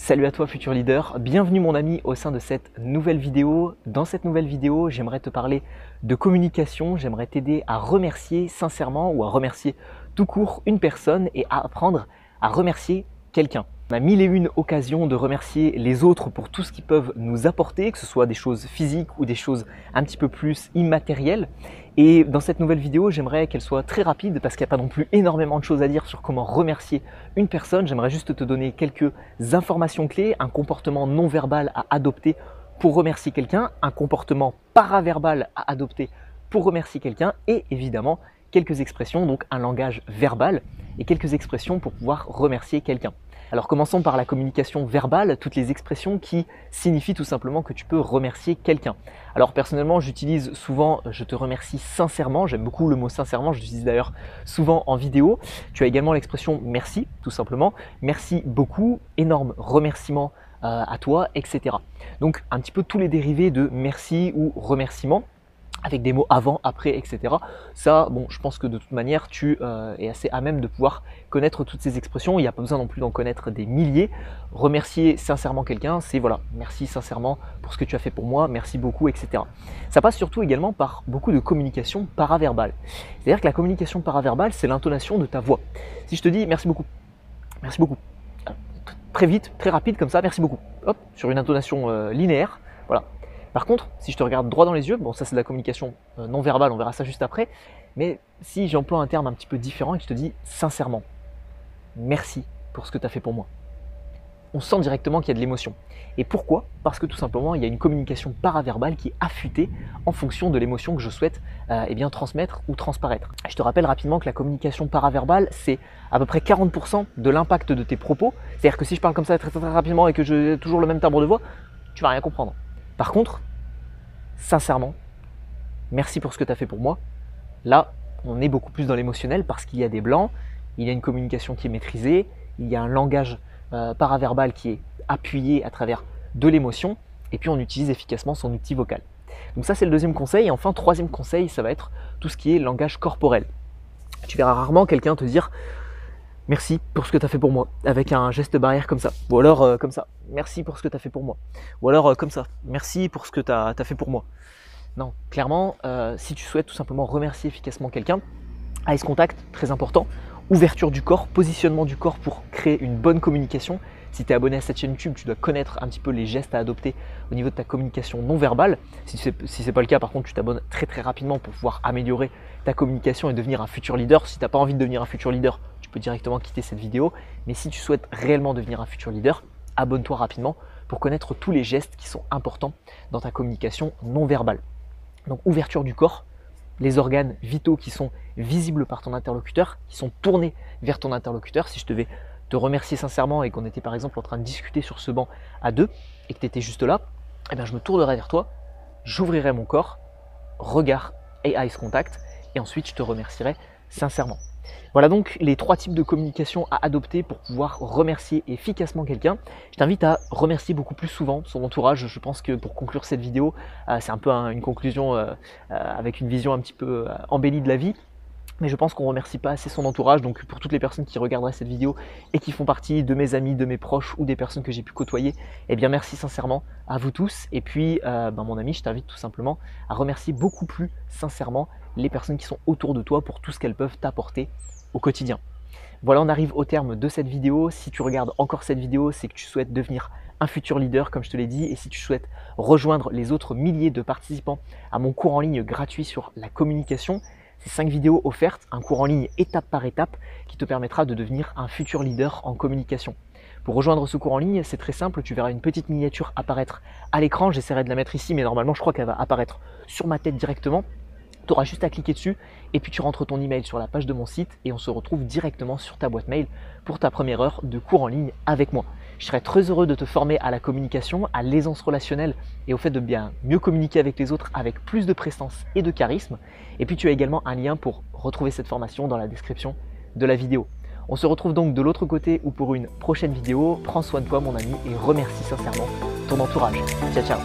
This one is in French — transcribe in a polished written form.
Salut à toi futur leader, bienvenue mon ami au sein de cette nouvelle vidéo. Dans cette nouvelle vidéo, j'aimerais te parler de communication, j'aimerais t'aider à remercier sincèrement ou à remercier tout court une personne et à apprendre à remercier quelqu'un. On a mille et une occasions de remercier les autres pour tout ce qu'ils peuvent nous apporter, que ce soit des choses physiques ou des choses un petit peu plus immatérielles. Et dans cette nouvelle vidéo, j'aimerais qu'elle soit très rapide parce qu'il n'y a pas non plus énormément de choses à dire sur comment remercier une personne. J'aimerais juste te donner quelques informations clés, un comportement non verbal à adopter pour remercier quelqu'un, un comportement paraverbal à adopter pour remercier quelqu'un et évidemment quelques expressions, donc un langage verbal et quelques expressions pour pouvoir remercier quelqu'un. Alors commençons par la communication verbale, toutes les expressions qui signifient tout simplement que tu peux remercier quelqu'un. Alors personnellement, j'utilise souvent « je te remercie sincèrement », j'aime beaucoup le mot « sincèrement », je l'utilise d'ailleurs souvent en vidéo. Tu as également l'expression « merci », tout simplement, « merci beaucoup »,« énorme remerciement à toi », etc. Donc un petit peu tous les dérivés de « merci » ou « remerciement », avec des mots avant, après, etc. Ça, bon, je pense que de toute manière, tu es assez à même de pouvoir connaître toutes ces expressions. Il n'y a pas besoin non plus d'en connaître des milliers. Remercier sincèrement quelqu'un, c'est voilà, merci sincèrement pour ce que tu as fait pour moi, merci beaucoup, etc. Ça passe surtout également par beaucoup de communication paraverbale. C'est-à-dire que la communication paraverbale, c'est l'intonation de ta voix. Si je te dis merci beaucoup, très vite, très rapide comme ça, merci beaucoup, hop, sur une intonation linéaire, voilà. Par contre, si je te regarde droit dans les yeux, bon ça c'est de la communication non verbale, on verra ça juste après, mais si j'emploie un terme un petit peu différent et que je te dis sincèrement, merci pour ce que tu as fait pour moi, on sent directement qu'il y a de l'émotion. Et pourquoi? Parce que tout simplement, il y a une communication paraverbale qui est affûtée en fonction de l'émotion que je souhaite transmettre ou transparaître. Je te rappelle rapidement que la communication paraverbale, c'est à peu près 40% de l'impact de tes propos. C'est-à-dire que si je parle comme ça très rapidement et que j'ai toujours le même timbre de voix, tu vas rien comprendre. Par contre, sincèrement, merci pour ce que tu as fait pour moi. Là, on est beaucoup plus dans l'émotionnel parce qu'il y a des blancs, il y a une communication qui est maîtrisée, il y a un langage paraverbal qui est appuyé à travers de l'émotion et puis on utilise efficacement son outil vocal. Donc ça, c'est le deuxième conseil. Et enfin, troisième conseil, ça va être tout ce qui est langage corporel. Tu verras rarement quelqu'un te dire merci pour ce que tu as fait pour moi, avec un geste barrière comme ça. Ou alors comme ça, merci pour ce que tu as fait pour moi. Ou alors comme ça, merci pour ce que tu as fait pour moi. Non, clairement, si tu souhaites tout simplement remercier efficacement quelqu'un, eye contact, très important, ouverture du corps, positionnement du corps pour créer une bonne communication. Si tu es abonné à cette chaîne YouTube, tu dois connaître un petit peu les gestes à adopter au niveau de ta communication non verbale. Si ce n'est pas le cas, par contre, tu t'abonnes très rapidement pour pouvoir améliorer ta communication et devenir un futur leader. Si tu n'as pas envie de devenir un futur leader, tu peux directement quitter cette vidéo. Mais si tu souhaites réellement devenir un futur leader, abonne-toi rapidement pour connaître tous les gestes qui sont importants dans ta communication non verbale. Donc ouverture du corps, les organes vitaux qui sont visibles par ton interlocuteur, qui sont tournés vers ton interlocuteur. Si je devais te remercier sincèrement et qu'on était par exemple en train de discuter sur ce banc à deux et que tu étais juste là, eh bien, je me tournerai vers toi, j'ouvrirai mon corps, regard et eye contact, et ensuite je te remercierai sincèrement. Voilà donc les trois types de communication à adopter pour pouvoir remercier efficacement quelqu'un. Je t'invite à remercier beaucoup plus souvent son entourage. Je pense que pour conclure cette vidéo, c'est un peu une conclusion avec une vision un petit peu embellie de la vie. Mais je pense qu'on ne remercie pas assez son entourage. Donc pour toutes les personnes qui regarderaient cette vidéo et qui font partie de mes amis, de mes proches ou des personnes que j'ai pu côtoyer, eh bien merci sincèrement à vous tous. Et puis mon ami, je t'invite tout simplement à remercier beaucoup plus sincèrement les personnes qui sont autour de toi pour tout ce qu'elles peuvent t'apporter au quotidien. Voilà, on arrive au terme de cette vidéo. Si tu regardes encore cette vidéo, c'est que tu souhaites devenir un futur leader, comme je te l'ai dit. Et si tu souhaites rejoindre les autres milliers de participants à mon cours en ligne gratuit sur la communication, c'est 5 vidéos offertes, un cours en ligne étape par étape qui te permettra de devenir un futur leader en communication. Pour rejoindre ce cours en ligne, c'est très simple, tu verras une petite miniature apparaître à l'écran. J'essaierai de la mettre ici, mais normalement je crois qu'elle va apparaître sur ma tête directement. Tu auras juste à cliquer dessus et puis tu rentres ton email sur la page de mon site et on se retrouve directement sur ta boîte mail pour ta première heure de cours en ligne avec moi. Je serai très heureux de te former à la communication, à l'aisance relationnelle et au fait de bien mieux communiquer avec les autres avec plus de prestance et de charisme. Et puis tu as également un lien pour retrouver cette formation dans la description de la vidéo. On se retrouve donc de l'autre côté ou pour une prochaine vidéo. Prends soin de toi mon ami et remercie sincèrement ton entourage. Ciao ciao.